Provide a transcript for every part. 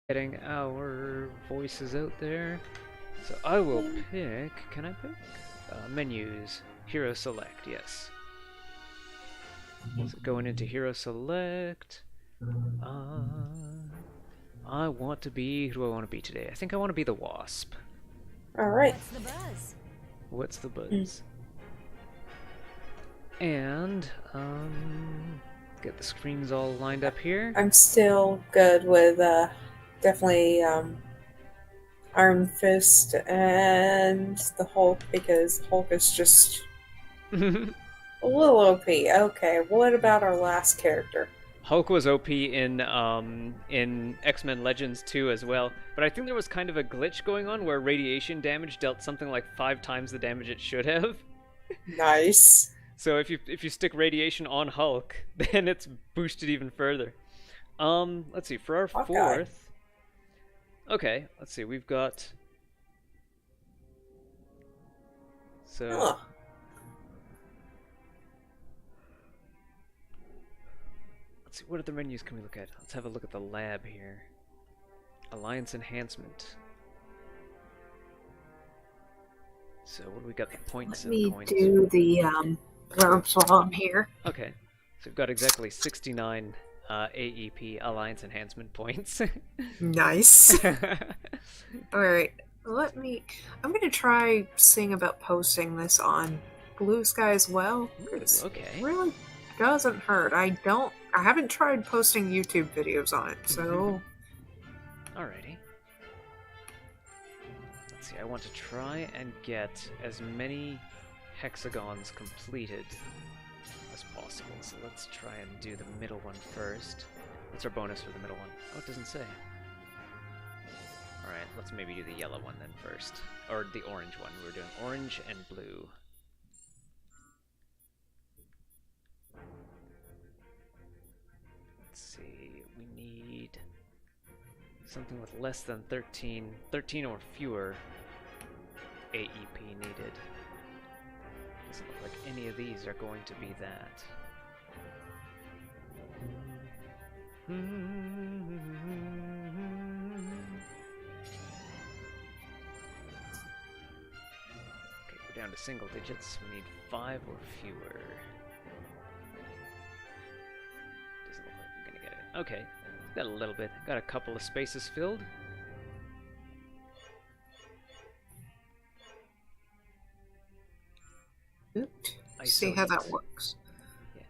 Getting our voices out there. So I will pick. Can I pick? Menus. Hero select. Yes. So going into hero select. I want to be. Who do I want to be today? I think I want to be the Wasp. All right. What's the buzz? What's the Mm. buzz? And get the screens all lined up here. I'm still good with definitely Iron Fist and the Hulk because Hulk is just a little OP. Okay, what about our last character? Hulk was OP in X-Men Legends 2 as well, but I think there was kind of a glitch going on where radiation damage dealt something like 5 times the damage it should have. Nice. So if you stick radiation on Hulk, then it's boosted even further. Let's see, for our Hawkeye. fourth. Okay, let's see, we've got so Huh. let's see, what other menus can we look at? Let's have a look at the lab here. Alliance enhancement. So what do we got? The points Let and me coins. do the verbs while I'm here. Okay, so we've got exactly 69 AEP Alliance enhancement points. Nice. Alright, let me. I'm gonna try seeing about posting this on Blue Sky as well. Because it Okay. really doesn't hurt. I haven't tried posting YouTube videos on it, so. Alrighty. Let's see, I want to try and get as many hexagons completed as possible. So let's try and do the middle one first. What's our bonus for the middle one? Oh, it doesn't say. Alright, let's maybe do the yellow one then first. Or the orange one. We're doing orange and blue. Let's see, we need something with less than 13 or fewer AEP needed. Doesn't look like any of these are going to be that. Okay, we're down to single digits. We need 5 or fewer. Doesn't look like we're gonna get it. Okay, got a little bit. Got a couple of spaces filled. Oops. ISO See how that 8. works. Yeah.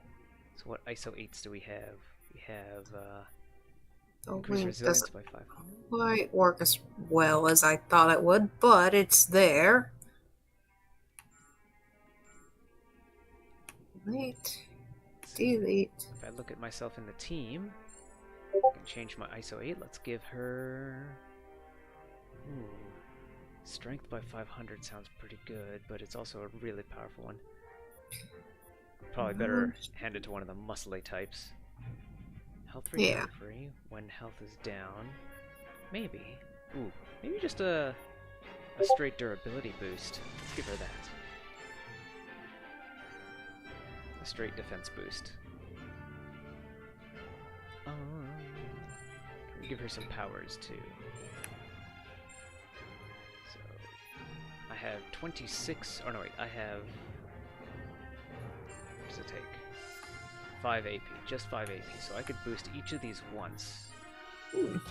So what ISO 8s do we have? We have The increase link resilience doesn't by 500. quite work as well as I thought it would, but it's there. Delete. Delete. If I look at myself in the team, I can change my ISO 8. Let's give her... Ooh. Strength by 500 sounds pretty good, but it's also a really powerful one. Probably better hand it to one of the muscly types. Health recovery when health is down. Maybe. Ooh, maybe just a straight durability boost. Let's give her that. A straight defense boost. Can we give her some powers too? So I have 26. Oh no, wait. I have. What does it take? 5 AP. Just 5 AP. So I could boost each of these once. Ooh.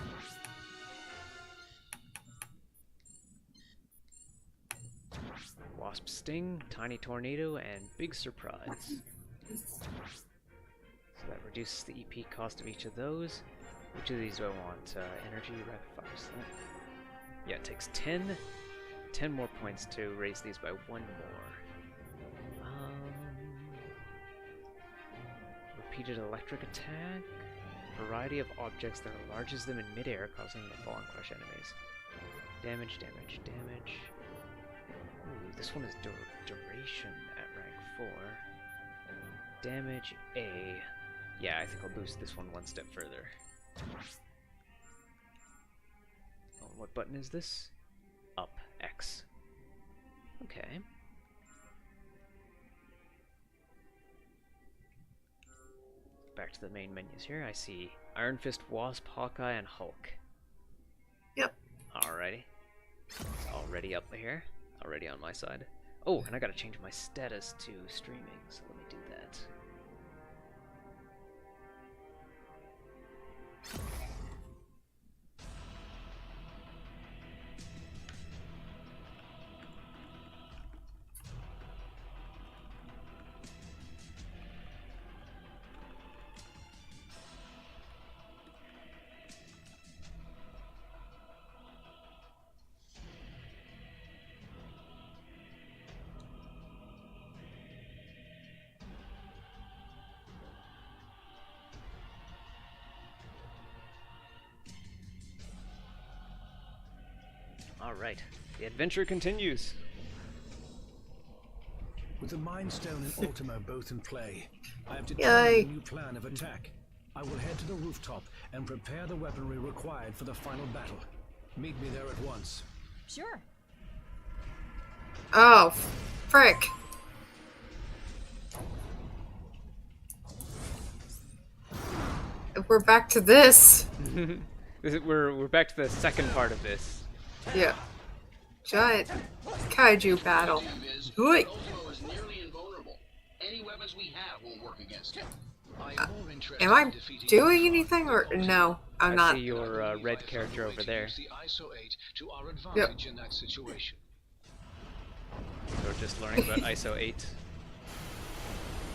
Wasp Sting, Tiny Tornado, and Big Surprise. So that reduces the EP cost of each of those. Which of these do I want? Energy, Rapid Fire Slam. Yeah, it takes 10 more points to raise these by 1 more. Repeated electric attack. Variety of objects that enlarges them in midair, causing them to fall and crush enemies. Damage, damage, damage. Ooh, this one is duration at rank 4. Damage A. Yeah, I think I'll boost this one step further. Oh, what button is this? Up. X. Okay. Back to the main menus here. I see Iron Fist, Wasp, Hawkeye, and Hulk. Yep. Alrighty. It's already up here. Already on my side. Oh, and I gotta change my status to streaming, so let me do that. Alright, the adventure continues. With the Mind Stone and Ultimo both in play, I have determined a new plan of attack. I will head to the rooftop and prepare the weaponry required for the final battle. Meet me there at once. Sure. Oh, frick. We're back to this. We're back to the second part of this. Yeah. Giant kaiju battle. Oi. Ultimo is nearly invulnerable. Any weapons we have won't work against him. Am I doing anything or no? I'm I not. see your red character over there. The ISO 8 to our advantage in that situation. So we're just learning about ISO 8.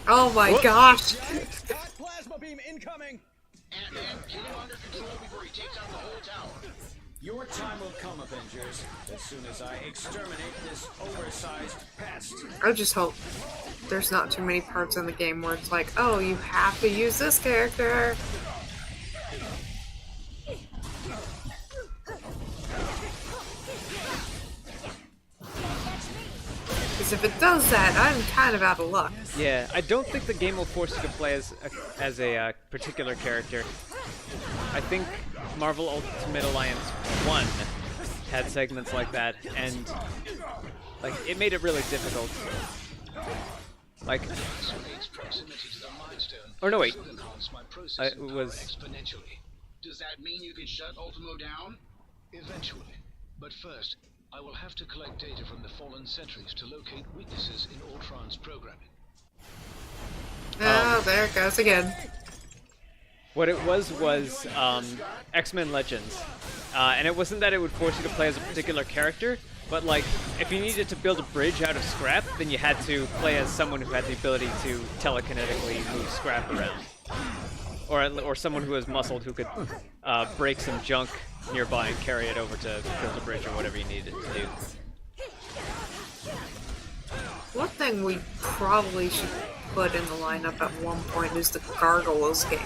Oh my gosh. Hot plasma beam incoming! Ant-Man, get him under control before he takes out the whole tower. Your time will come, Avengers, as soon as I exterminate this oversized pest. I just hope there's not too many parts in the game where it's like, oh, you have to use this character. Because if it does that, I'm kind of out of luck. Yeah, I don't think the game will force you to play as a particular character. I think Marvel Ultimate Alliance 1 had segments like that, and like it made it really difficult. Like, or no wait, it was. Exponentially. Does that mean you can shut Ultimo down? Eventually. But first, I will have to collect data from the fallen sentries to locate weaknesses in Ultron's programming. Oh, there it goes again. What it was X-Men Legends, and it wasn't that it would force you to play as a particular character, but like if you needed to build a bridge out of scrap, then you had to play as someone who had the ability to telekinetically move scrap around, or someone who was muscled who could break some junk nearby and carry it over to build a bridge or whatever you needed to do. One thing we probably should put in the lineup at one point is the Gargoyles game.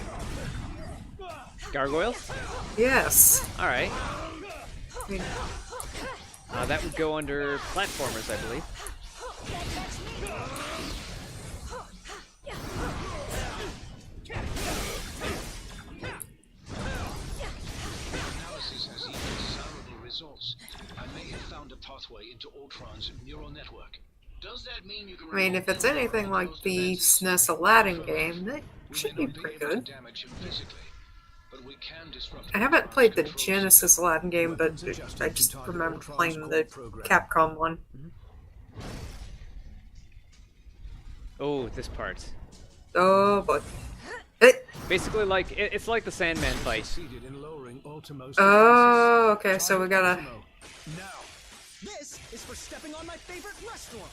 Gargoyles? Yes. All right. I mean, That would go under platformers, I believe. Analysis has yielded desirable results. I may have found a pathway into Ultron's neural network. Does that mean you can I mean, if it's anything like the SNES Aladdin game, that should be pretty good. Damage him physically, but we can disrupt. I haven't played the Genesis Aladdin game, but I just remember playing the Capcom one. Oh, this part. Oh boy. Basically, like it's like the Sandman fight. Succeeded in lowering Ultimo's Oh, okay, so we gotta... Now, This is for stepping on my favorite restaurant.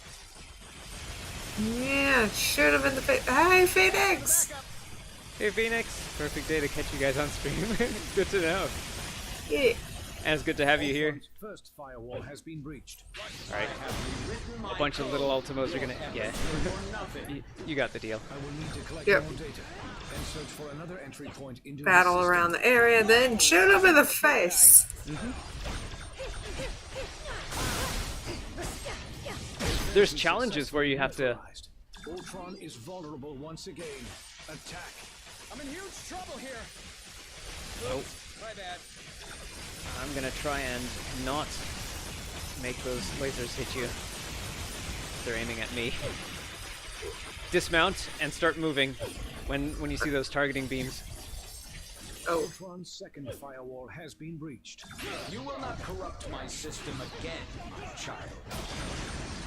Yeah, should have been the... Hey, Phoenix! Hey Phoenix, perfect day to catch you guys on stream. Good to know. Yeah. And it's good to have you here. Ultron's first firewall has been breached. Alright. A bunch of little Ultimos are gonna... Yeah. You got the deal. I will need to collect Yep. more data and search for another entry point into Battle the system. around the area, then shoot him in the face. There's challenges where you have to... Ultron is vulnerable once again. Attack. I'm in huge trouble here. Oh, My bad. I'm gonna try and not make those lasers hit you. They're aiming at me. Dismount and start moving when you see those targeting beams. Oh. Ultron's second firewall has been breached. You will not corrupt my system again, my child.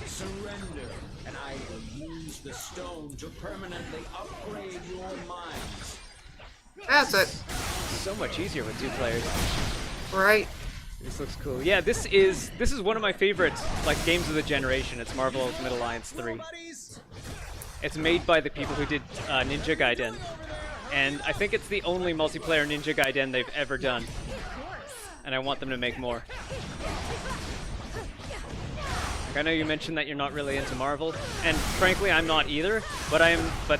Surrender, and I will use the stone to permanently upgrade your minds. That's it. So much easier with 2 players. Right. This looks cool. Yeah, this is one of my favorite like games of the generation. It's Marvel Ultimate Alliance 3. It's made by the people who did Ninja Gaiden, and I think it's the only multiplayer Ninja Gaiden they've ever done. And I want them to make more. Like, I know you mentioned that you're not really into Marvel, and frankly, I'm not either. But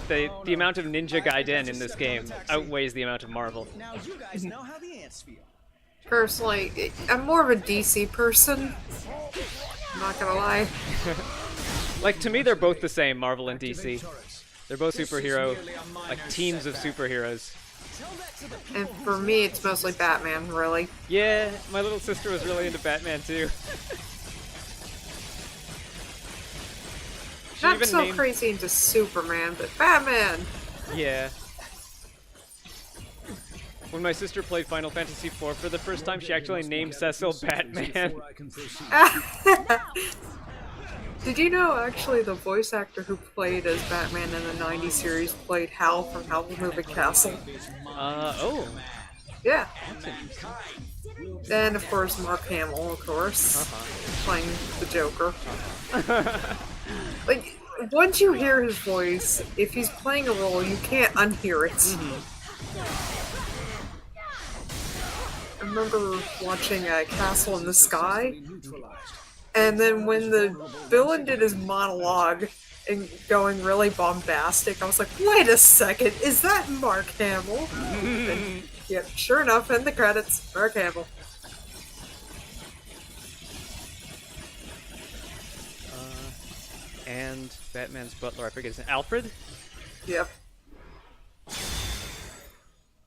the amount of Ninja Gaiden in this game outweighs the amount of Marvel. Now you guys know how the ants feel. Personally, I'm more of a DC person. I'm not gonna lie. Like, to me, they're both the same, Marvel and DC. They're both superhero, like, teams of superheroes. And for me, it's mostly Batman, really. Yeah, my little sister was really into Batman, too. Not so crazy into Superman, but Batman! Yeah. When my sister played Final Fantasy IV for the first time, she actually named Cecil Batman. Did you know, actually, the voice actor who played as Batman in the 90s series played Hal from Howl's Moving Castle? Oh. Yeah. And, of course, Mark Hamill, of course, playing the Joker. Like, once you hear his voice, if he's playing a role, you can't unhear it. I remember watching Castle in the Sky, and then when the villain did his monologue and going really bombastic, I was like, wait a second, is that Mark Hamill? And, yep, sure enough, in the credits, Mark Hamill. And Batman's butler, I forget his name, Alfred? Yep.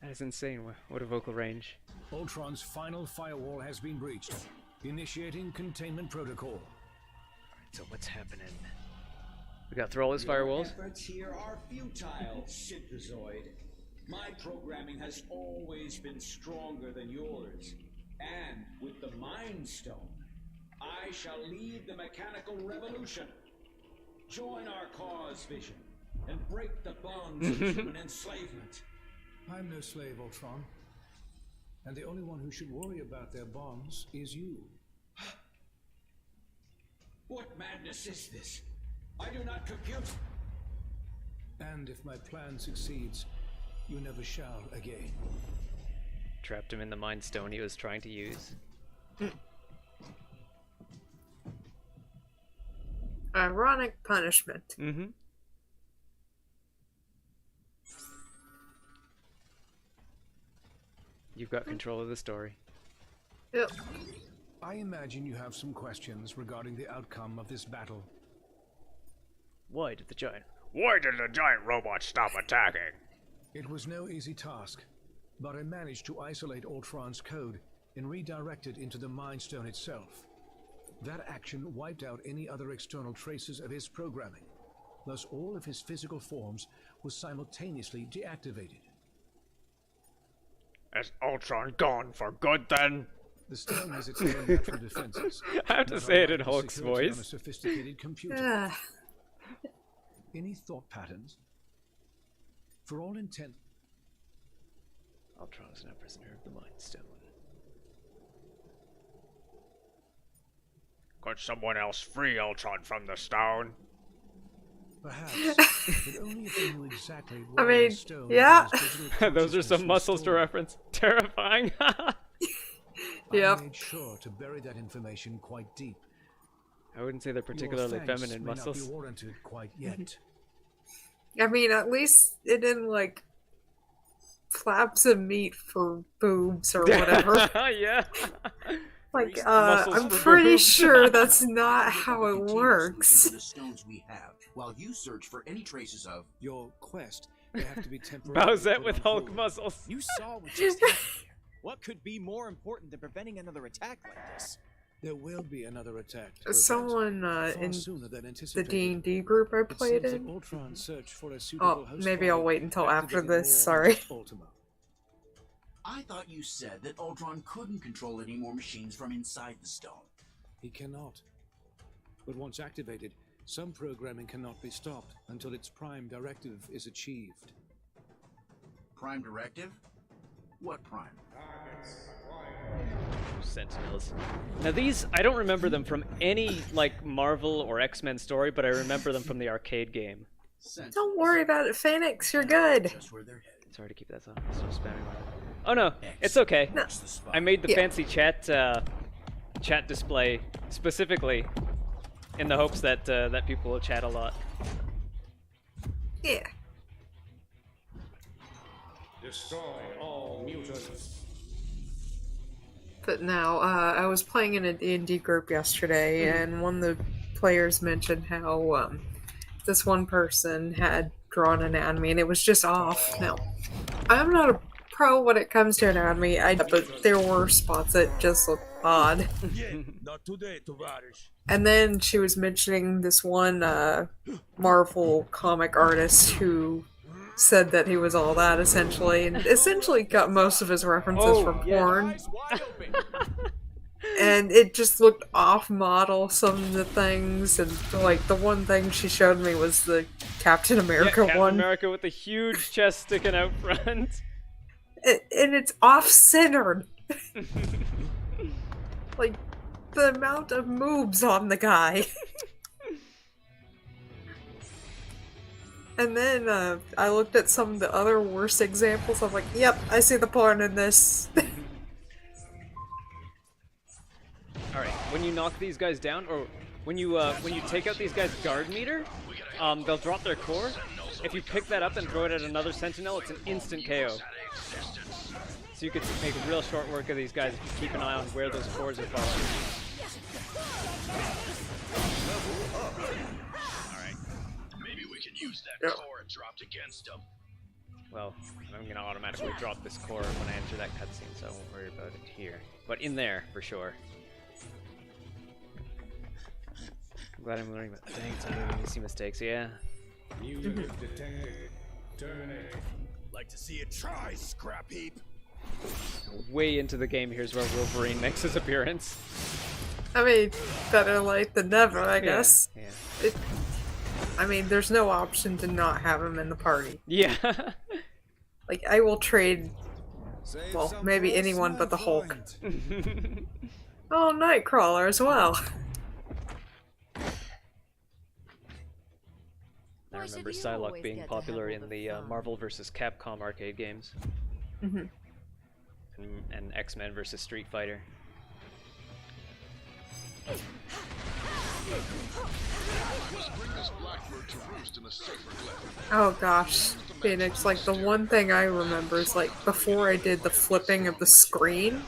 That is insane, what a vocal range. Ultron's final firewall has been breached. Initiating containment protocol. Alright, so what's happening? We got through all his firewalls? Efforts here are futile, Synthezoid. My programming has always been stronger than yours. And with the Mind Stone, I shall lead the mechanical revolution. Join our cause, Vision, and break the bonds of human enslavement. I'm no slave, Ultron. And the only one who should worry about their bonds is you. What madness is this? I do not compute. And if my plan succeeds, you never shall again. Trapped him in the Mind Stone he was trying to use. Ironic punishment. Mm-hmm. You've got control of the story. Yep. I imagine you have some questions regarding the outcome of this battle. Why did the giant robot stop attacking? It was no easy task, but I managed to isolate Ultron's code and redirect it into the Mind Stone itself. That action wiped out any other external traces of his programming. Thus, all of his physical forms was simultaneously deactivated. Is Ultron gone for good then? The stone has its own natural defenses. I have to say it in Hulk's Security on a voice. sophisticated computer. Any thought patterns? For all intent. Ultron is now prisoner of the Mind Stone. Could someone else free Ultron from the stone? Perhaps, but only if they knew exactly I where mean, the stone yeah. and his digital Those are some consciousness muscles was to stored. reference. Terrifying. Yep. I made sure to bury that information quite deep. I wouldn't say they're Your particularly thanks feminine may muscles. Not be warranted quite yet. I mean, at least it didn't, like, flaps of meat for boobs or whatever. Yeah. Like, Muscles I'm for pretty boobs. sure that's not how it works. The stones we have, while you search for any traces of Your quest may have to be temporarily Bowsette put with on Hulk hold. muscles. You saw what just happened here. What could be more important than preventing another attack like this? There will be another attack. to prevent, Someone far in sooner than the anticipated. D&D group I It played seems that in. Ultron's search for a suitable Oh, host maybe I'll body wait until after activated this, more sorry. than Ultima. I thought you said that Ultron couldn't control any more machines from inside the stone. He cannot. But once activated, some programming cannot be stopped until its prime directive is achieved. Prime directive? What prime? Sentinels. Now these, I don't remember them from any like Marvel or X-Men story, but I remember them from the arcade game. Don't worry about it, Phoenix. You're good. Just where they're headed. Sorry to keep that on. Still spamming my... Oh no, it's okay. Watch the spot. I made the Yeah. fancy chat display specifically in the hopes that that people will chat a lot. Yeah. Destroy all mutants. But now, I was playing in a D&D group yesterday, and one of the players mentioned how this one person had drawn anatomy, and it was just off. Now, I'm not a pro when it comes to anatomy, but there were spots that just looked odd. Not today, Tovarish. And then she was mentioning this one Marvel comic artist who said that he was all that, essentially, and essentially got most of his references from porn. Eyes wide open. And it just looked off model, some of the things, and like the one thing she showed me was the Captain America Yeah, Captain one. America with the huge chest sticking out front. And it's off-centered. Like, the amount of moves on the guy. And then I looked at some of the other worse examples. I'm like, yep, I see the porn in this. All right, when you knock these guys down, or when you take out these guys' guard meter, they'll drop their core. If you pick that up and throw it at another sentinel, it's an instant KO. So you could make real short work of these guys if you keep an eye on where those cores are falling. Maybe we can use that Yep. core it dropped against him. Well, I'm gonna automatically drop this core when I enter that cutscene, so I won't worry about it here. But in there, for sure. I'm glad I'm learning about things. I'm doing easy mistakes, yeah. Mutative detected. Terminate. Like to see it try, scrap heap. Way into the game, here's where Wolverine makes his appearance. I mean, better late than never, I guess. Yeah. I mean, there's no option to not have him in the party. Yeah. Like, I will trade, Save well, some maybe for anyone but the small Hulk. point. Oh, Nightcrawler as well. I remember should you Psylocke always being get to popular have all in the the fun? Marvel vs. Capcom arcade games. Mhm. And X-Men vs. Street Fighter. Oh gosh, Phoenix, like the one thing I remember is like before I did the flipping of the screen,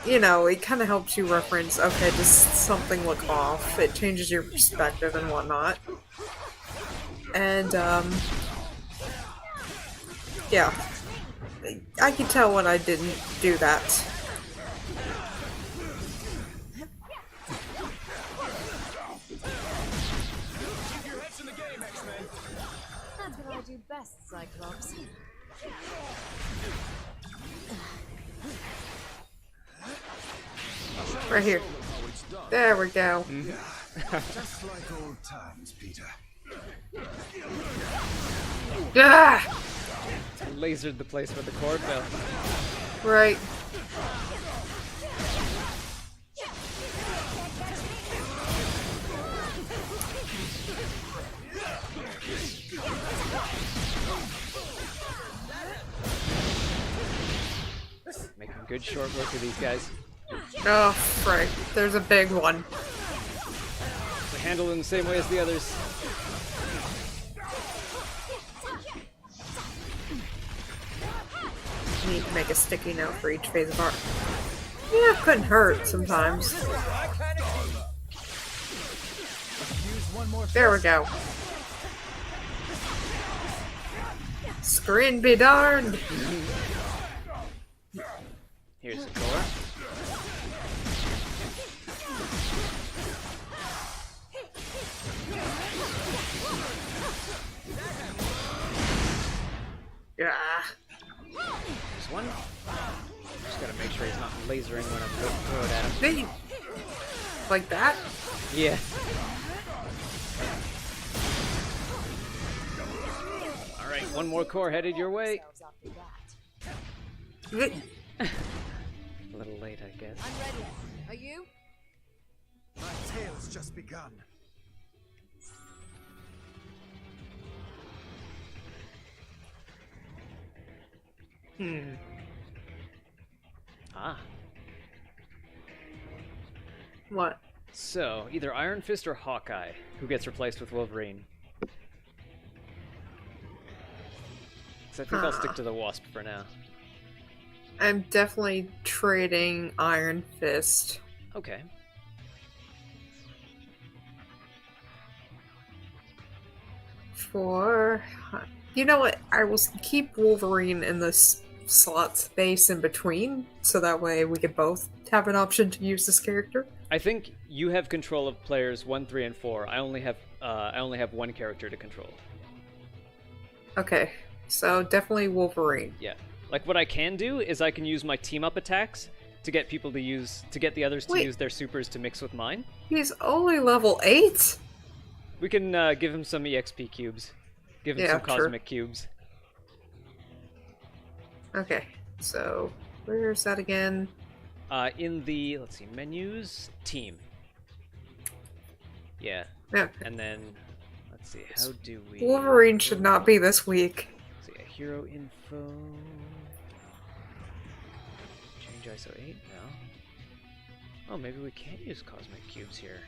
you know, it kind of helps you reference, okay, does something look off? It changes your perspective and whatnot. And, yeah. I could tell when I didn't do that. Keep your heads in the game, X-Men. That's what I do best, Cyclops. Right here. There we go. Just like old times, Peter. Ah! Lasered the place where the cord fell. Right. Making good short work of these guys. Oh, frick. There's a big one. They handle them the same way as the others. Need to make a sticky note for each phase of art. Yeah, couldn't hurt sometimes. There we go. Screen be darned! Here's the core. Yeah. sure he's not lasering when I'm throwing it at him. Hey, like that? Yeah. Alright, one more core headed your way. A little late, I guess. I'm ready. Are you? My tale's just begun. Ah. What? So, either Iron Fist or Hawkeye, who gets replaced with Wolverine. So I think I'll stick to the Wasp for now. I'm definitely trading Iron Fist. Okay. For... You know what? I will keep Wolverine in this slot space in between, so that way we could both have an option to use this character. I think you have control of players 1, 3, and 4. I only have one character to control. Okay, so definitely Wolverine. Yeah. Like what I can do is I can use my team up attacks to get people to get the others to use their supers to mix with mine. He's only level 8? We can give him some EXP cubes. Give him some cosmic cubes. Okay, so where's that again? In the, let's see, menus, team. Yeah. Yeah. And then, let's see, how do we... Wolverine should not be this weak. Let's see, hero info... Change ISO 8 now. Oh, maybe we can use cosmic cubes here.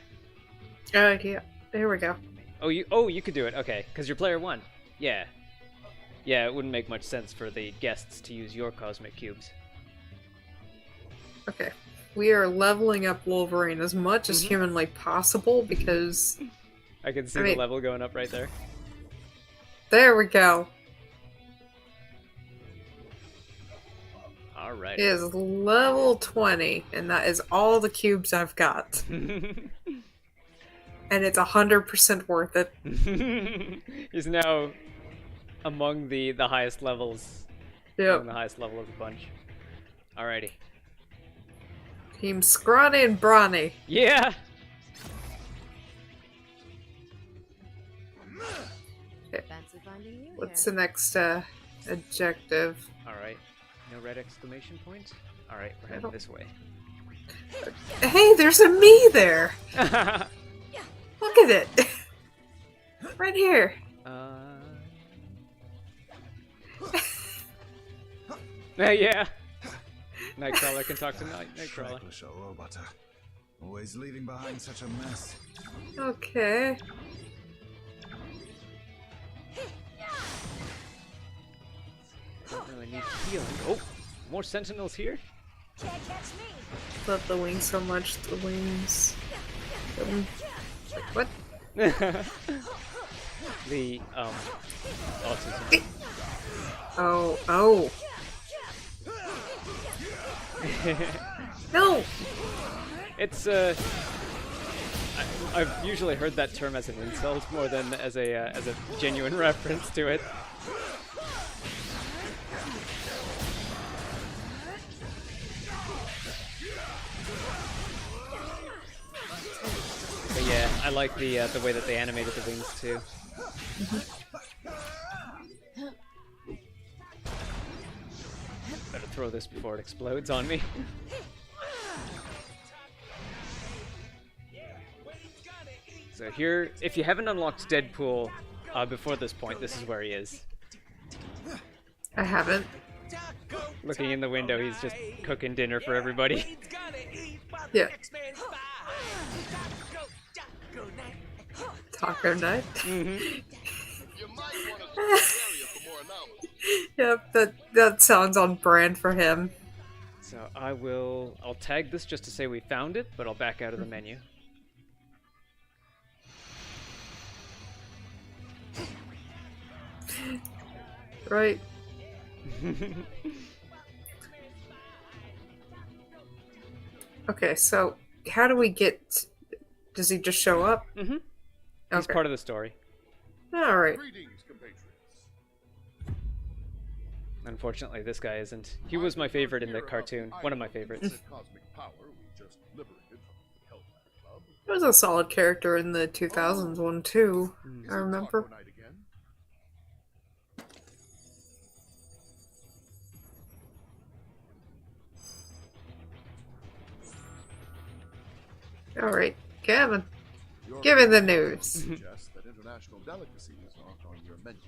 Yeah, there we go. Oh, you could do it, okay, because you're player 1. Yeah. Yeah, it wouldn't make much sense for the guests to use your cosmic cubes. Okay. We are leveling up Wolverine as much as humanly possible because... I can see the level going up right there. There we go. Alright. It is level 20, and that is all the cubes I've got. And it's 100% worth it. He's now among the highest levels. Yep. Among the highest level of the bunch. Alrighty. Team Scrawny and Brawny. Yeah! Okay. Fancy finding you What's here. the next objective? Alright. No red exclamation point? Alright, we're heading this way. Hey, there's a me there! Look at it! Right here. Yeah. Nightcrawler can talk to Nightcrawler. Trackless robot. Always leaving behind such a mess. Okay. Don't really need healing. Oh! More sentinels here? Can't catch me. Love the wings so much. The wings. What? The, autism. Oh. No! It's, I've usually heard that term as an insult more than as a genuine reference to it. But yeah, I like the way that they animated the wings too. Better throw this before it explodes on me. So here, if you haven't unlocked Deadpool before this point, this is where he is. I haven't. Looking in the window, he's just cooking dinner for everybody. Yeah. Taco night. Yep, that sounds on brand for him. So I'll tag this just to say we found it, but I'll back out of the menu. Right. Okay, so how do we get... Does he just show up? Mm-hmm. He's part of the story. Alright. Greetings, compatriots. Unfortunately, this guy isn't. He was my favorite in the cartoon. One of my favorites. He was a solid character in the 2000s one too. I remember. All right, Kevin, give me the news. Suggest that international delicacies aren't on your menu.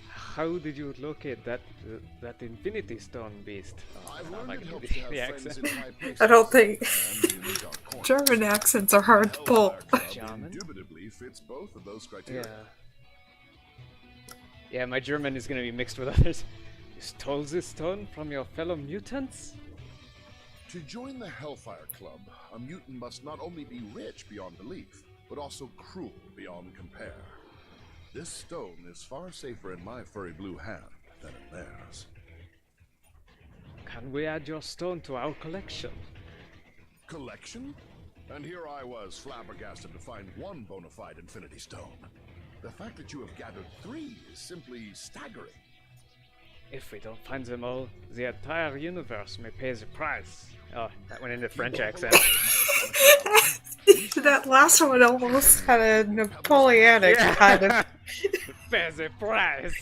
How did you locate that Infinity Stone beast? Oh, I've I'm learned not it gonna helps do to have the friends accent. in high places. I don't think And in the dark corners. German accents are hard to pull. German? Indubitably fits both of those criteria. Yeah, my German is gonna be mixed with others. You stole this stone from your fellow mutants? To join the Hellfire Club, a mutant must not only be rich beyond belief, but also cruel beyond compare. This stone is far safer in my furry blue hand than in theirs. Can we add your stone to our collection? Collection? And here I was flabbergasted to find one bona fide Infinity Stone. The fact that you have gathered 3 is simply staggering. If we don't find them all, the entire universe may pay the price. Oh, that went into French accent. That last one almost had a Napoleonic kind of. Pay the price!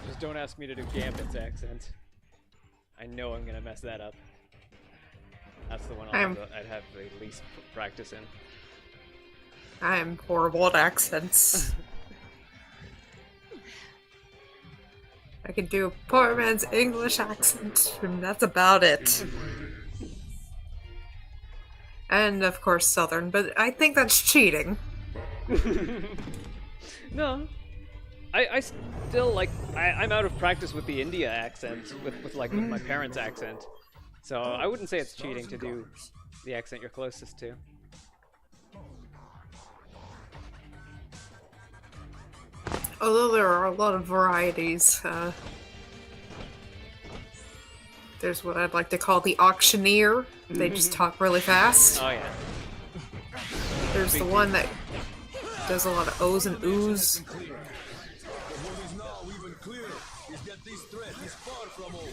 Just don't ask me to do Gambit's accent. I know I'm gonna mess that up. That's the one I'd have the least practice in. I'm horrible at accents. I can do a poor man's English accent, and that's about it. And of course Southern, but I think that's cheating. No. I still like I'm out of practice with the India accent, with my parents' accent. So I wouldn't say it's cheating to do the accent you're closest to. Although there are a lot of varieties. There's what I'd like to call the auctioneer. They just talk really fast. Oh yeah. There's the one that does a lot of O's and oohs.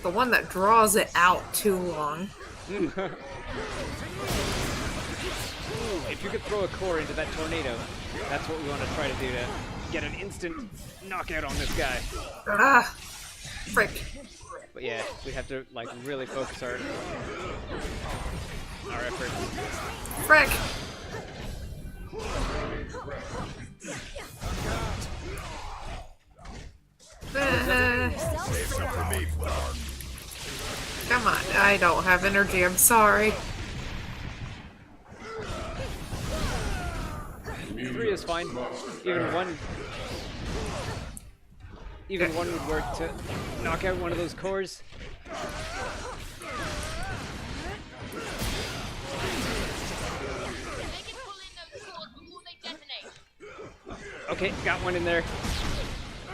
The one that draws it out too long. If you could throw a core into that tornado, that's what we want to try to do to get an instant knockout on this guy. Ah! Frick. But yeah, we have to like really focus our efforts. Frick! Come on, I don't have energy, I'm sorry. 3 is fine. Even one would work to knock out one of those cores. Okay, got one in there.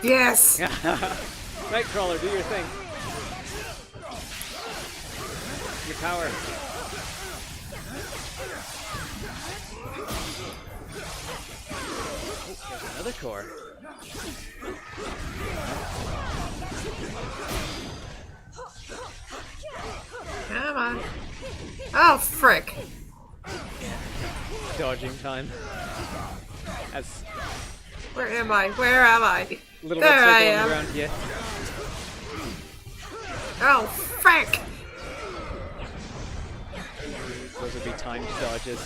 Yes! Nightcrawler, do your thing. Your power. Oh, there's another core. Come on. Oh, frick. Dodging time. As Where am I? Where am I? little There red I circle on am. the ground, yeah. Oh, frick! Those would be timed dodges.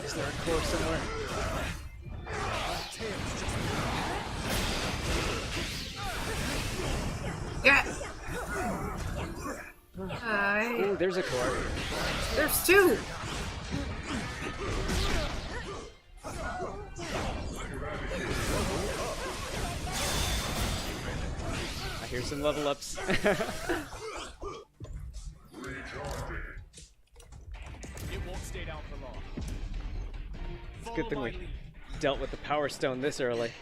Is there a core somewhere? Yeah! Ooh, there's a core. There's 2! I here's some level ups. It won't stay down for long. It's a good thing we dealt with the Power Stone this early.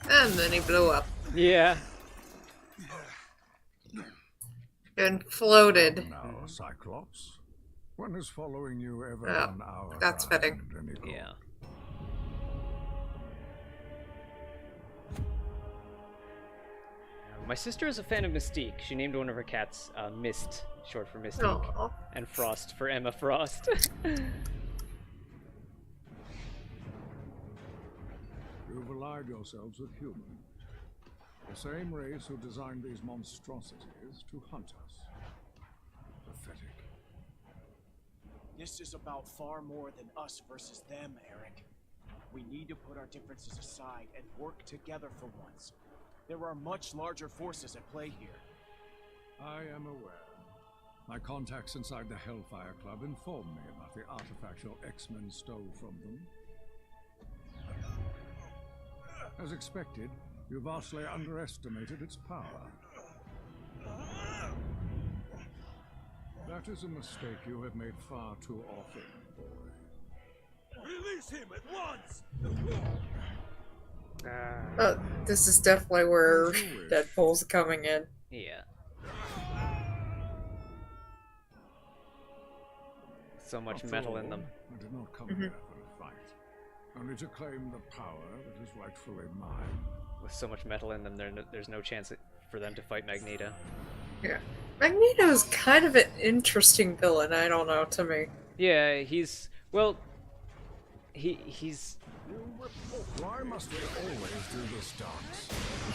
And then he blew up Yeah. and floated. Now, Cyclops. When has following you ever Oh, done our that's kind fitting. any good? Yeah. My sister is a fan of Mystique. She named one of her cats Mist, short for Mystique, Aw. and Frost for Emma Frost. You've allied yourselves with humans. The same race who designed these monstrosities to hunt us. Pathetic. This is about far more than us versus them, Eric. We need to put our differences aside and work together for once. There are much larger forces at play here. I am aware. My contacts inside the Hellfire Club informed me about the artifact your X-Men stole from them. As expected, you vastly underestimated its power. That is a mistake you have made far too often, boy. Release him at once! This is definitely where Deadpool's coming in. Yeah. So much After metal in all, them. I did not come here for a fight, only to claim the power that is rightfully mine. With so much metal in them, there's no chance for them to fight Magneto. Yeah. Magneto's kind of an interesting villain, I don't know, to me. Yeah, he's... Well... He's... Why must we always do this dance?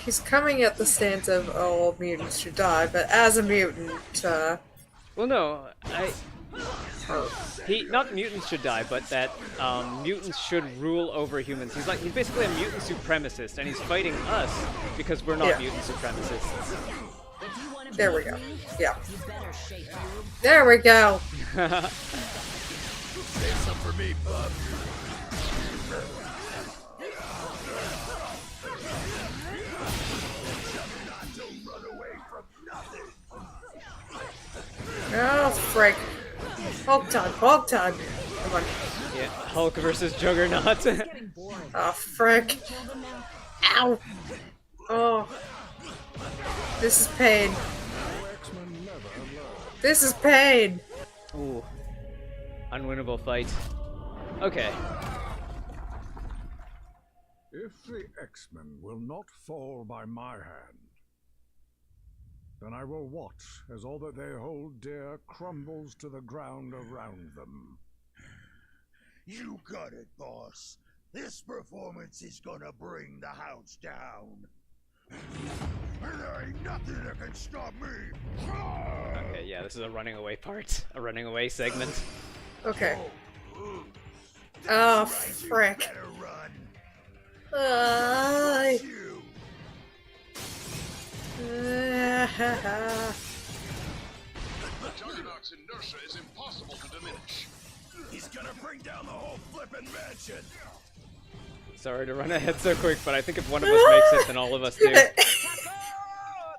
He's coming at the stance of, oh, all mutants should die, but as a mutant, Well, no, not mutants should die, but that mutants should rule over humans. He's basically a mutant supremacist, and he's fighting us because we're not Yeah. mutant supremacists. there we go. Yeah. There we go. Save some for me, bub. Oh, frick. Hulk time, Hulk time. Come on. Yeah, Hulk versus Juggernaut. Oh, frick. Ow. Oh. This is pain. This is pain. Ooh. Unwinnable fight. Okay. If the X-Men will not fall by my hand, then I will watch as all that they hold dear crumbles to the ground around them. You got it, boss. This performance is gonna bring the house down. And there ain't nothing that can stop me. Okay, yeah, this is a running away part. A running away segment. Okay. Oh, frick. Better run. You. Juggernaut's inertia is impossible to diminish. He's gonna bring down the whole flippin' mansion. Sorry to run ahead so quick, but I think if one of us makes it, then all of us do.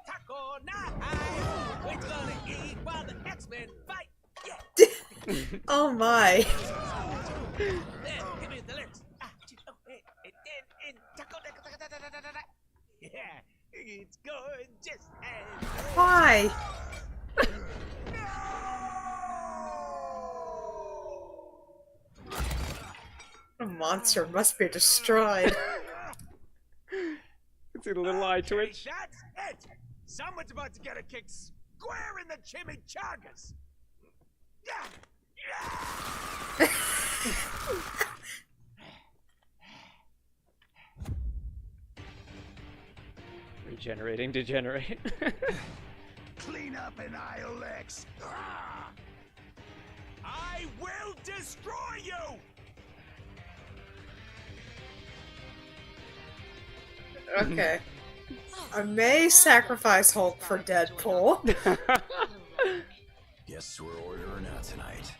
Taco night! We're gonna eat while the X-Men fight! Oh my. Give me the lyrics. Yeah, it's going just as... Why? The monster must be destroyed. See the little eye twitch. That's it! Someone's about to get a kick square in the chimichangas! Regenerating, degenerate. Clean up an ILX. I will destroy you! Okay. I may sacrifice Hulk for Deadpool. Guess we're ordering a tonight.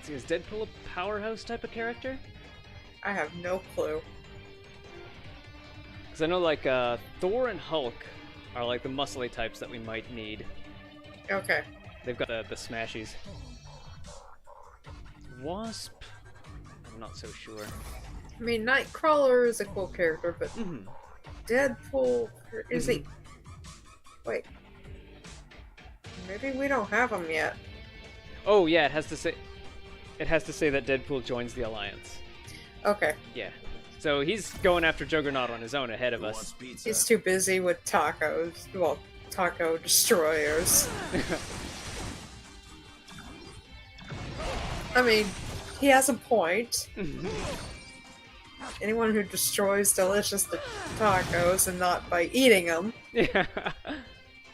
See, is Deadpool a powerhouse type of character? I have no clue. Because I know, like, Thor and Hulk are, like, the muscly types that we might need. Okay. They've got the smashies. Wasp? I'm not so sure. I mean, Nightcrawler is a cool character, but Mm-hmm. Deadpool, is he? Wait. Maybe we don't have him yet. Oh, yeah, it has to say that Deadpool joins the Alliance. Okay. Yeah. So he's going after Juggernaut on his own ahead of us. He's too busy with tacos. Well, taco destroyers. I mean, he has a point. Anyone who destroys delicious tacos and not by eating them Yeah.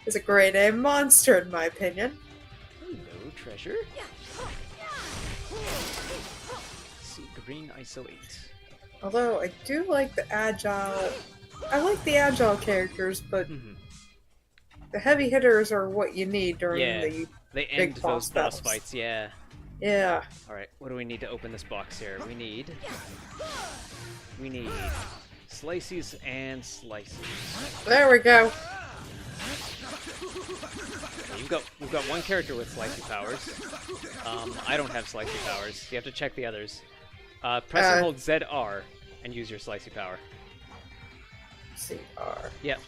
is a grade A monster, in my opinion. Hello, treasure. Sea green isolate. Although I do like the agile. I like the agile characters, but the heavy hitters are what you need during Yeah, the they big end boss those boss battles. fights. Yeah. Yeah. All right. What do we need to open this box here? We need slices and slices. There we go. We've got one character with slicey powers. I don't have slicey powers. You have to check the others. Press and hold ZR and use your slicey power. CR. Yep.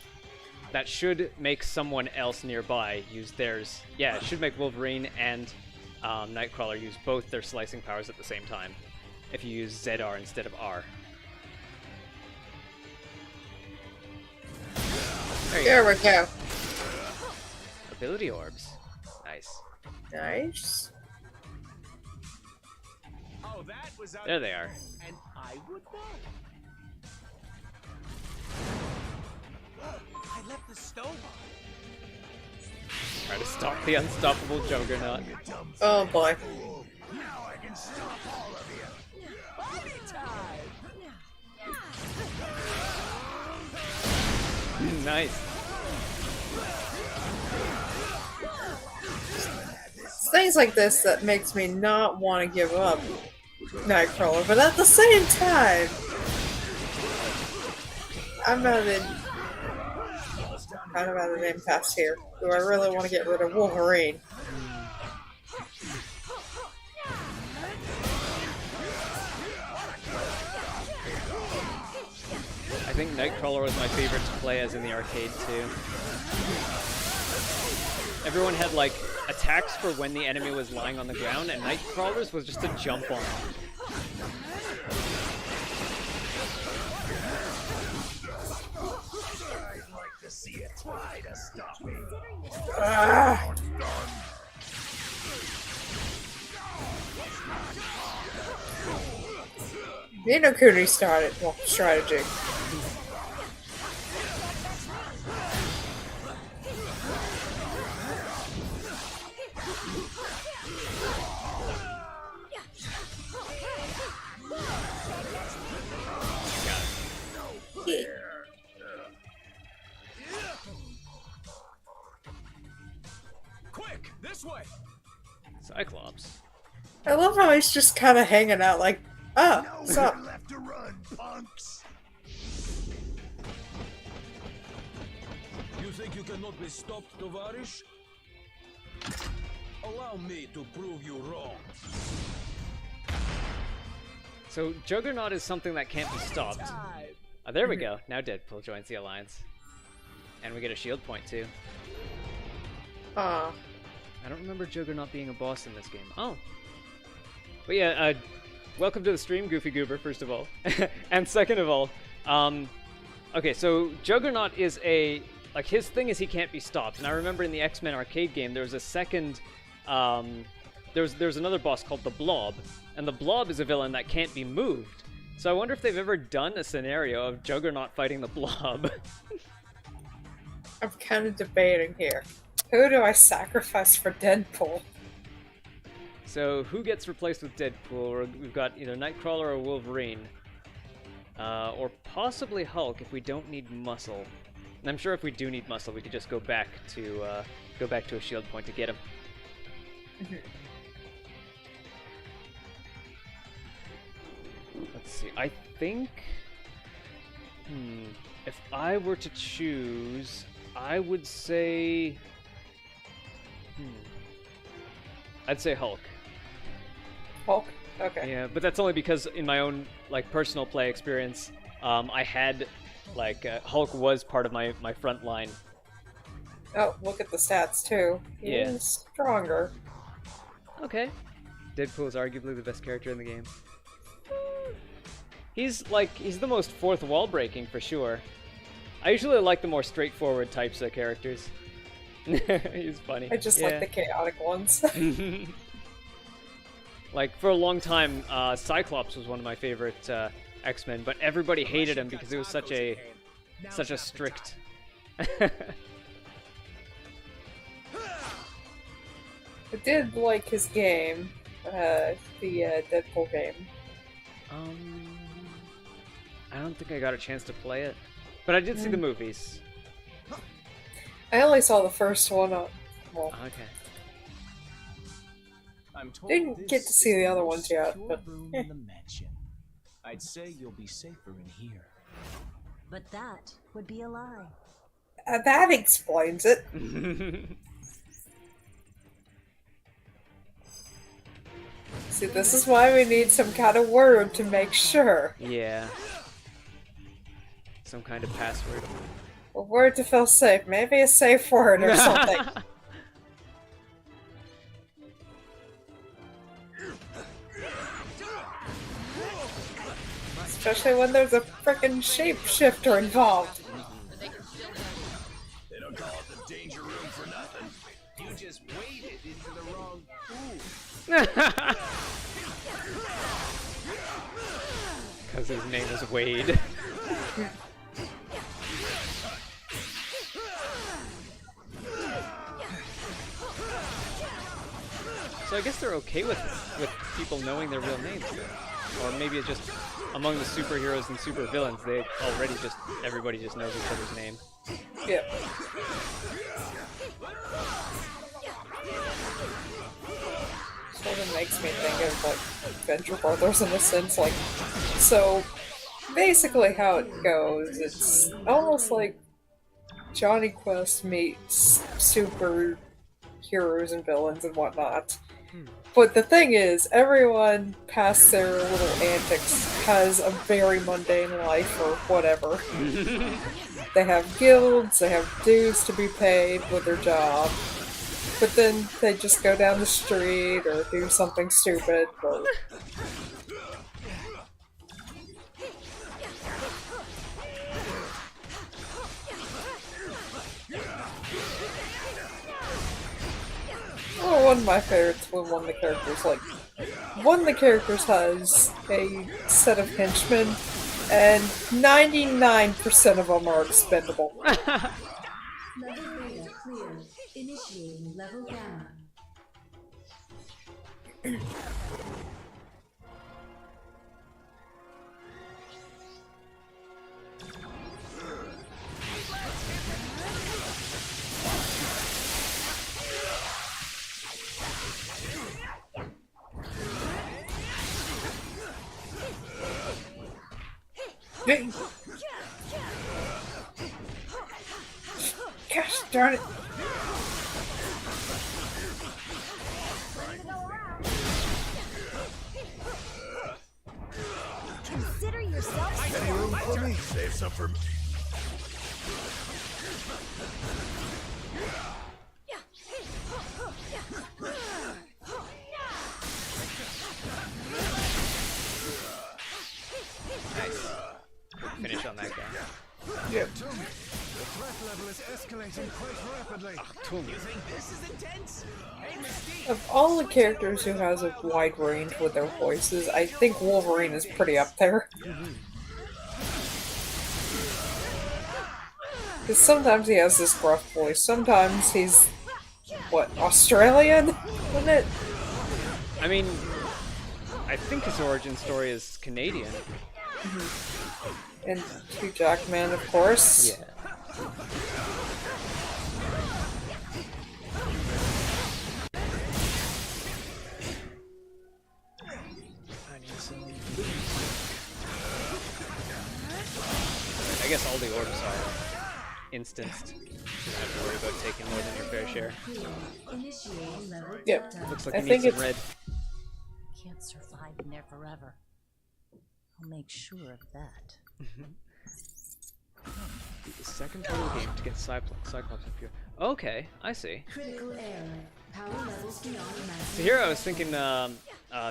That should make someone else nearby use theirs. Yeah, it should make Wolverine and Nightcrawler use both their slicing powers at the same time. If you use ZR instead of R. There we go. Ability orbs. Nice. Nice. Oh, that was There they are. And I would know. I left the stove on. Try to stop the unstoppable Juggernaut. Oh boy. Now I can stop all of you. Party time! Nice. It's things like this that makes me not want to give up Nightcrawler, but at the same time, I'm at an kind of at an impasse here. Do I really want to get rid of Wolverine? I think Nightcrawler was my favorite to play as in the arcade too. Everyone had like attacks for when the enemy was lying on the ground, and Nightcrawler's was just to jump on them. I'd like to see it try to stop me. Ah! Nino Kuni started strategy. Quick, this way! Cyclops. I love how he's just kind of hanging out like, oh, what's up? Nowhere left to run, punks. You think you cannot be stopped, Tovarish? Allow me to prove you wrong. So Juggernaut is something that can't be stopped. Oh, there we go. Now Deadpool joins the Alliance. And we get a shield point too. Aw. I don't remember Juggernaut being a boss in this game. Oh. But yeah, welcome to the stream, Goofy Goober, first of all. And second of all, okay, so Juggernaut is like, his thing is he can't be stopped. And I remember in the X-Men arcade game, there was a second, there's another boss called the Blob. And the Blob is a villain that can't be moved. So I wonder if they've ever done a scenario of Juggernaut fighting the Blob. I'm kind of debating here. Who do I sacrifice for Deadpool? So who gets replaced with Deadpool? We've got either Nightcrawler or Wolverine. Or possibly Hulk if we don't need muscle. And I'm sure if we do need muscle, we could just go back to a shield point to get him. Let's see. I think. If I were to choose, I would say. I'd say Hulk. Hulk? Okay. Yeah, but that's only because in my own like personal play experience, I had like Hulk was part of my front line. Oh, look at the stats too. Yeah. He's stronger. Okay. Deadpool is arguably the best character in the game. He's the most fourth wall breaking for sure. I usually like the more straightforward types of characters. He's funny. I just like the chaotic ones. Like for a long time, Cyclops was one of my favorite X-Men, but everybody hated him because he was such a strict. I did like his game, the Deadpool game. I don't think I got a chance to play it, but I did see the movies. I only saw the first one. Well, Okay. I'm told didn't get to see the other ones yet, but room in the mansion. I'd say you'll be safer in here. But that would be a lie. that explains it. See, this is why we need some kind of word to make sure. Yeah. Some kind of password. A word to feel safe. Maybe a safe word or something. Especially when there's a frickin' shapeshifter involved. They don't call it the danger room for nothing. You just waded into the wrong pool. Because his name is Wade. So I guess they're okay with people knowing their real names, though. Or maybe it's just among the superheroes and supervillains, everybody just knows each other's name. Yeah. Sort of makes me think of like Venture Brothers in a sense. Like, so basically how it goes, it's almost like Johnny Quest meets superheroes and villains and whatnot. But the thing is, everyone past their little antics has a very mundane life or whatever. They have guilds, they have dues to be paid with their job, but then they just go down the street or do something stupid. Or... one of my favorites when one of the characters has a set of henchmen, and 99% of them are expendable. Level beta clear. Initiating level gamma. Gosh darn it. Consider yourself Any room for me? Save some for me. Nice. Finish on that guy. Yep. The threat level is escalating quite rapidly. This is intense. Hey, Mystique. Of all the characters who has a wide range with their voices, I think Wolverine is pretty up there. Because sometimes he has this gruff voice, sometimes he's, what, Australian? Isn't it? I mean, I think his origin story is Canadian. And Hugh Jackman, of course. Yeah. I guess all the orbs are instanced. You don't have to worry about taking more than your fair share. Initiating level Yep. delta. Looks like I you need think some it's- red. Can't survive in there forever. I'll make sure of that. The second part of the game to get Cyclops up here. Okay, I see. Critical error. Power levels beyond maximum. So here I was thinking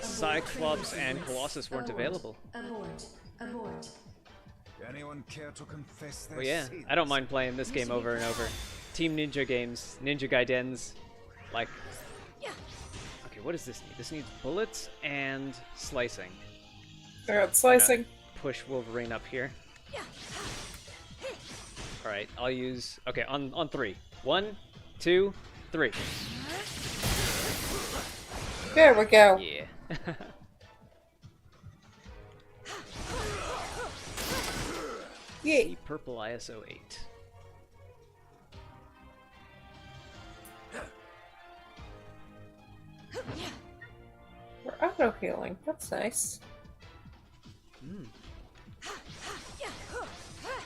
Cyclops and Colossus weren't Abort. available. Abort. Abort. Anyone care to confess their But yeah, sins? I don't mind playing this game over and over. Team Ninja games, Ninja Gaidens, like... Okay, what does this need? This needs bullets and slicing. Alright, slicing. Push Wolverine up here. Alright, I'll use... Okay, on 3. 1, 2, 3. There we go. Yeah. Yay. Purple ISO 8. We're auto healing. That's nice.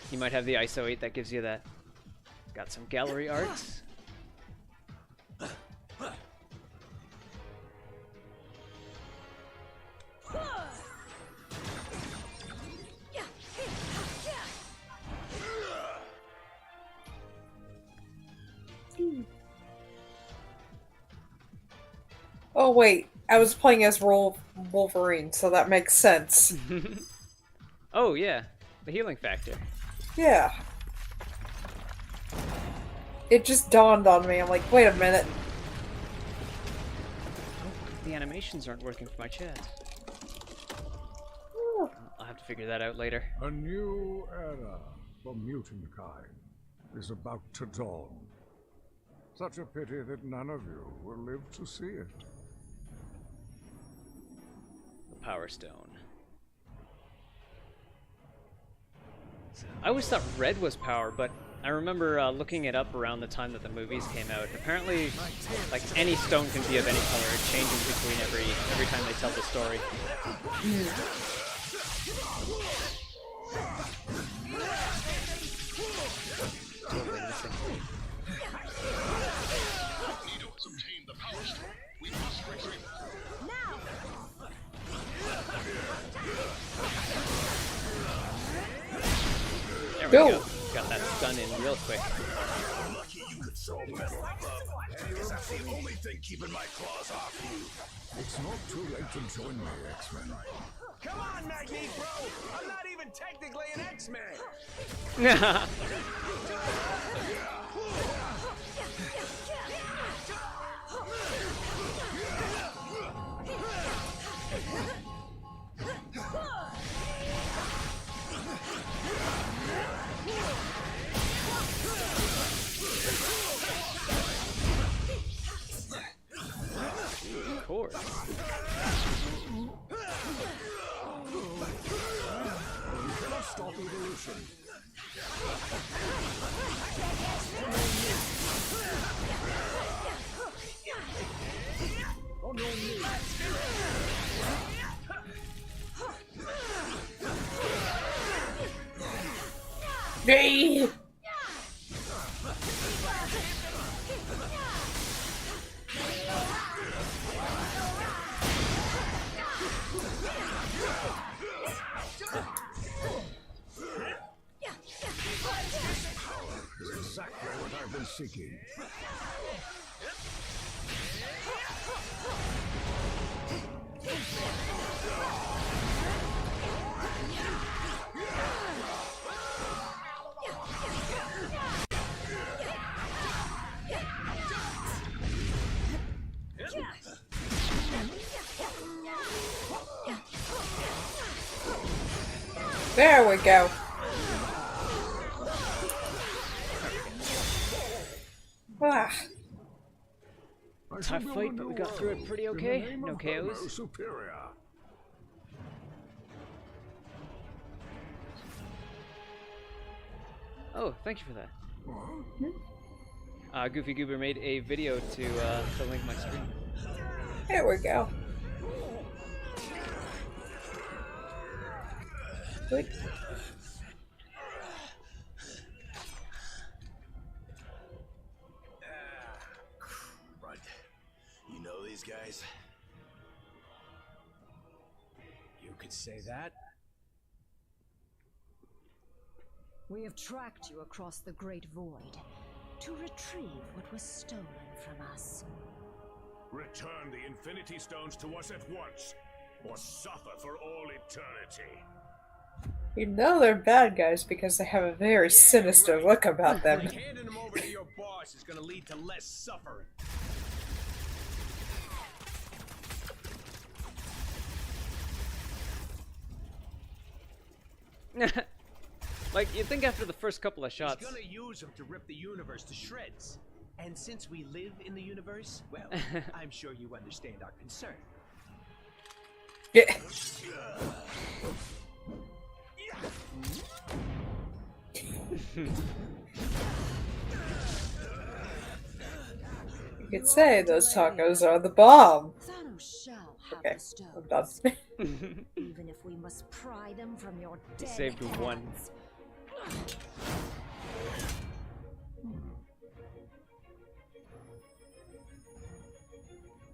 You might have the ISO 8 that gives you that. Got some gallery art. Oh wait, I was playing as Wolverine, so that makes sense. Oh yeah, the healing factor. Yeah. It just dawned on me. I'm like, wait a minute. The animations aren't working for my chat. Ooh. I'll have to figure that out later. A new era for mutant kind is about to dawn. Such a pity that none of you will live to see it. The Power Stone. I always thought red was power, but I remember looking it up around the time that the movies came out. Apparently, like any stone can be of any color. It changes between every time they tell the story. Totally missing. Nito has obtained the Power Stone. We must retrieve it. There we Go. go. Got that stun in real quick. Lucky you could solve metal above, because that's the only thing keeping my claws off you. It's not too late to join me, X-Men. Come on, Magneto, bro! I'm not even technically an X-Man! Of course. Cannot stop evolution. On your knees. Yay! Is exactly what I've been seeking. There we go. Ah. Tough fight, but we got through it pretty okay. No KOs. Superior. Oh, thank you for that. Goofy Goober made a video to link my stream. There we go. Wait. wise. You could say that. We have tracked you across the Great Void to retrieve what was stolen from us. Return the Infinity Stones to us at once, or suffer for all eternity. You know they're bad guys because they have a very sinister look about them. Like handing them over to your boss is gonna lead to less suffering. Like, you'd think after the first couple of shots... He's gonna use them to rip the universe to shreds. And since we live in the universe, well, I'm sure you understand our concern. Yeah. You could say those tacos are the bomb. Thanos shall have Okay, the stones, I'm done. even if we must pry them from your dead Saved one. hands.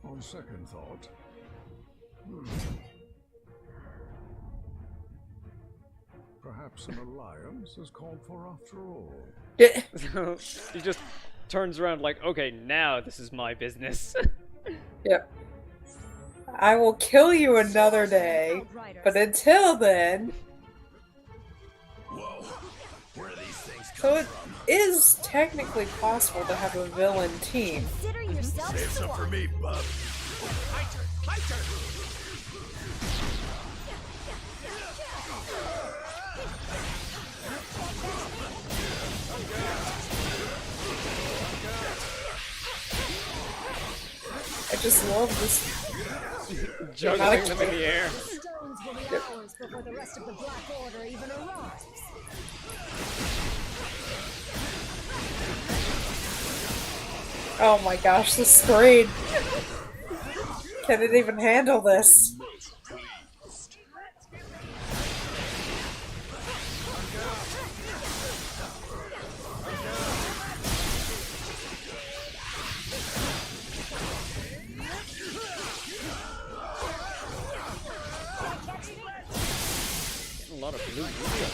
On second thought, perhaps an alliance is called for after all. So he just turns around like, okay, now this is my business. Yep. I will kill you another day, but until then... Whoa, where do these things So come it from? is technically possible to have a villain team. Consider yourself Save some for me, bub. My turn! I just love this. Juggling them in the air. Stones will be ours before the rest of the Black Order even arrives. Oh my gosh, the screen! Can it even handle this? A lot of blue media,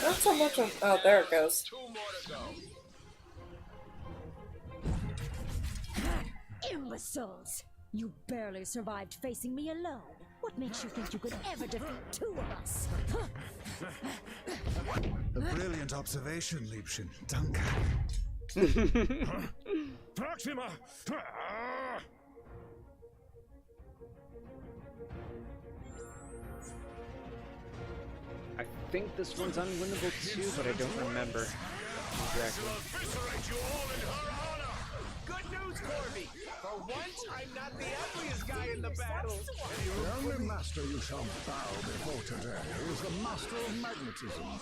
Not so much of. Oh, there it goes. Imbeciles! You barely survived facing me alone. What makes you think you could ever defeat two of us? A brilliant observation, Liebchen. Danke. Proxima! I think this one's unwinnable too, but I don't remember exactly. Good news, Corby! For once, I'm not the ugliest guy in the battle. The only master you shall bow before today is the master of magnetism.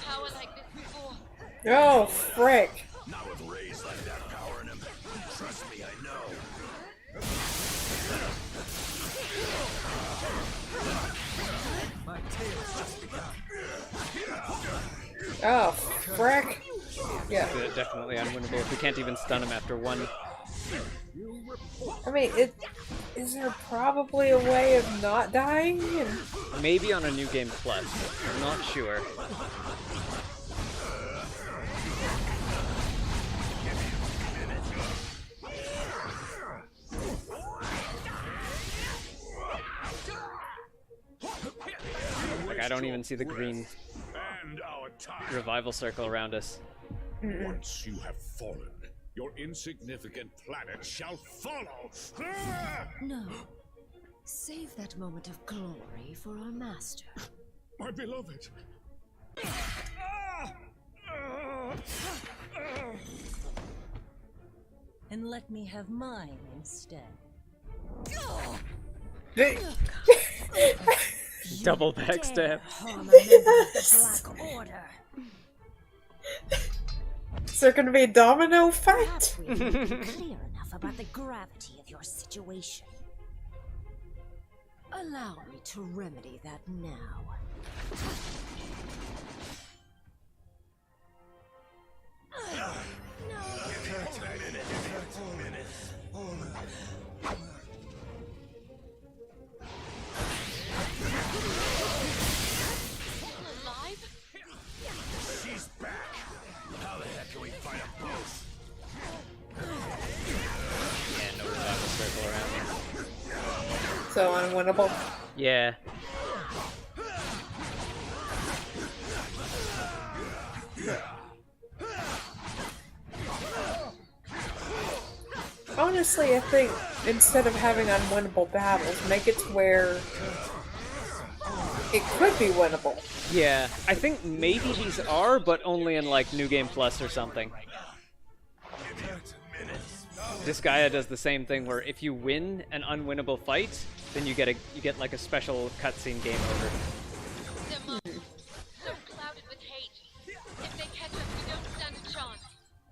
Power like this before. Oh, frick. Not with rays like that powering him. Trust me, I know. My tail's just begun. Oh, frick. Yeah. Definitely unwinnable if we can't even stun him after one. I mean, is there probably a way of not dying? Maybe on a New Game Plus. I'm not sure. Like, I don't even see the green revival circle around us. Once you have fallen, your insignificant planet shall follow. No. Save that moment of glory for our master. My beloved. And let me have mine instead. Double backstab. Harm a member of the Black Order. Is there gonna be a domino effect? Perhaps we haven't been clear enough about the gravity of your situation. Allow me to remedy that now. Alive? She's back. How the heck can we fight them both? Yeah, no revival circle around here. So unwinnable. Yeah. Honestly, I think instead of having unwinnable battles, make it to where it could be winnable. Yeah, I think maybe these are, but only in like New Game Plus or something. Disgaea does the same thing where if you win an unwinnable fight, then you get like a special cutscene game over. They're monsters, so clouded with hate. If they catch us, we don't stand a chance.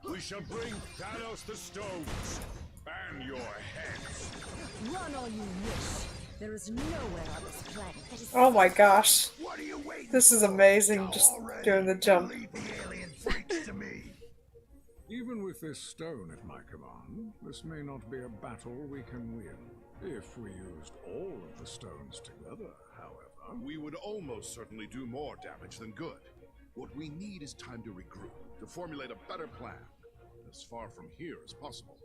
We shall bring Thanos the stones and your heads. Run all you wish. There is nowhere on this planet that is Oh my gosh. This is amazing, just doing the jump. Even with this stone at my command, this may not be a battle we can win. If we used all of the stones together, however... We would almost certainly do more damage than good. What we need is time to regroup, to formulate a better plan, as far from here as possible.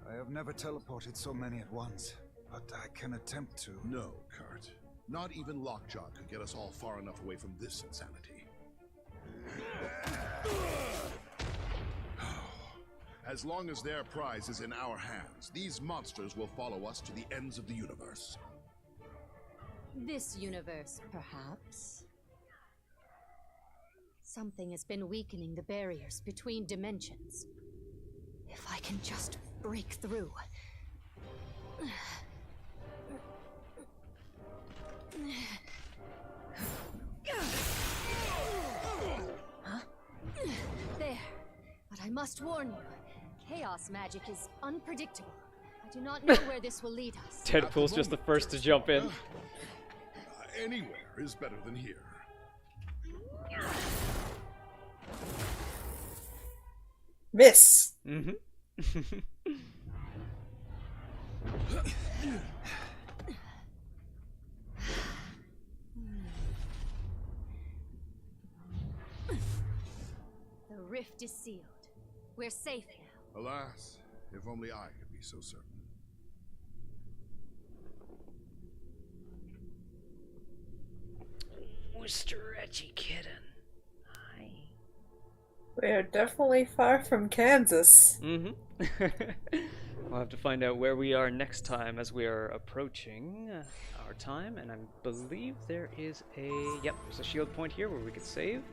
I have never teleported so many at once, but I can attempt to. No, Kurt. Not even Lockjaw could get us all far enough away from this insanity. As long as their prize is in our hands, these monsters will follow us to the ends of the universe. This universe, perhaps. Something has been weakening the barriers between dimensions. If I can just break through. Huh? There. But I must warn you, chaos magic is unpredictable. I do not know where this will lead us. Deadpool's just the first to jump in. Anywhere is better than here. Miss. Mm-hmm. The rift is sealed. We're safe now. Alas, if only I could be so certain. Stretchy kitten. Hi. We are definitely far from Kansas. Mm-hmm. We'll have to find out where we are next time as we are approaching our time, and I believe there is yep, there's a shield point here where we could save.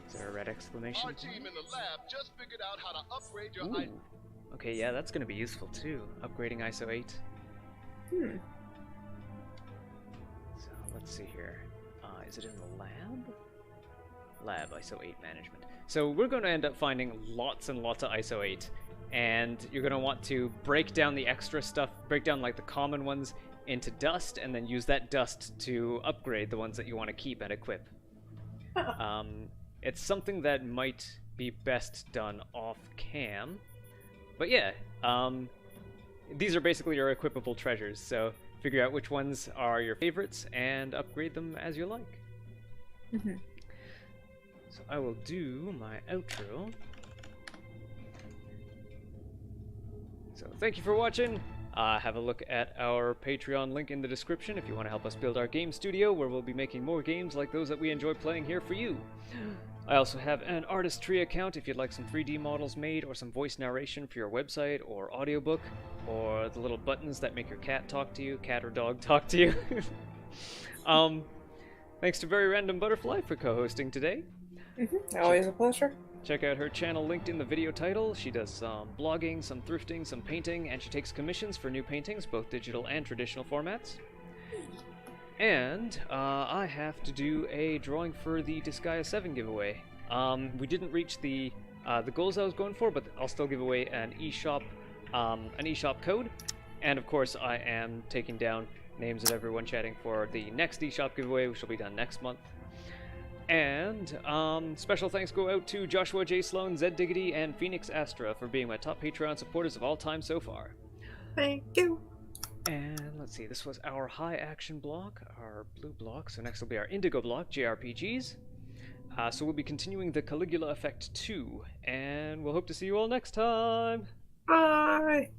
Is there a red exclamation? Our team in the lab just figured out how to upgrade your Ooh. Okay, yeah, that's gonna be useful too. Upgrading ISO 8. So let's see here. Is it in the lab? Lab ISO 8 management. So we're going to end up finding lots and lots of ISO 8, and you're going to want to break down the extra stuff, break down like the common ones into dust, and then use that dust to upgrade the ones that you want to keep and equip. It's something that might be best done off cam, but yeah, these are basically your equipable treasures, so figure out which ones are your favorites and upgrade them as you like. So I will do my outro. So thank you for watching. Have a look at our Patreon link in the description if you want to help us build our game studio, where we'll be making more games like those that we enjoy playing here for you. I also have an Artistry account if you'd like some 3D models made, or some voice narration for your website or audiobook, or the little buttons that make your cat talk to you, cat or dog talk to you. Thanks to Very Random Butterfly for co-hosting today. Always a pleasure. Check out her channel linked in the video title. She does some blogging, some thrifting, some painting, and she takes commissions for new paintings, both digital and traditional formats. And I have to do a drawing for the Disgaea 7 giveaway. We didn't reach the goals I was going for, but I'll still give away an eShop code. And of course, I am taking down names of everyone chatting for the next eShop giveaway, which will be done next month. And special thanks go out to Joshua J. Sloan, Zed Diggity, and Phoenix Astra for being my top Patreon supporters of all time so far. Thank you. And let's see, this was our high action block, our blue block. So next will be our indigo block, JRPGs. So we'll be continuing the Caligula Effect 2, and we'll hope to see you all next time. Bye.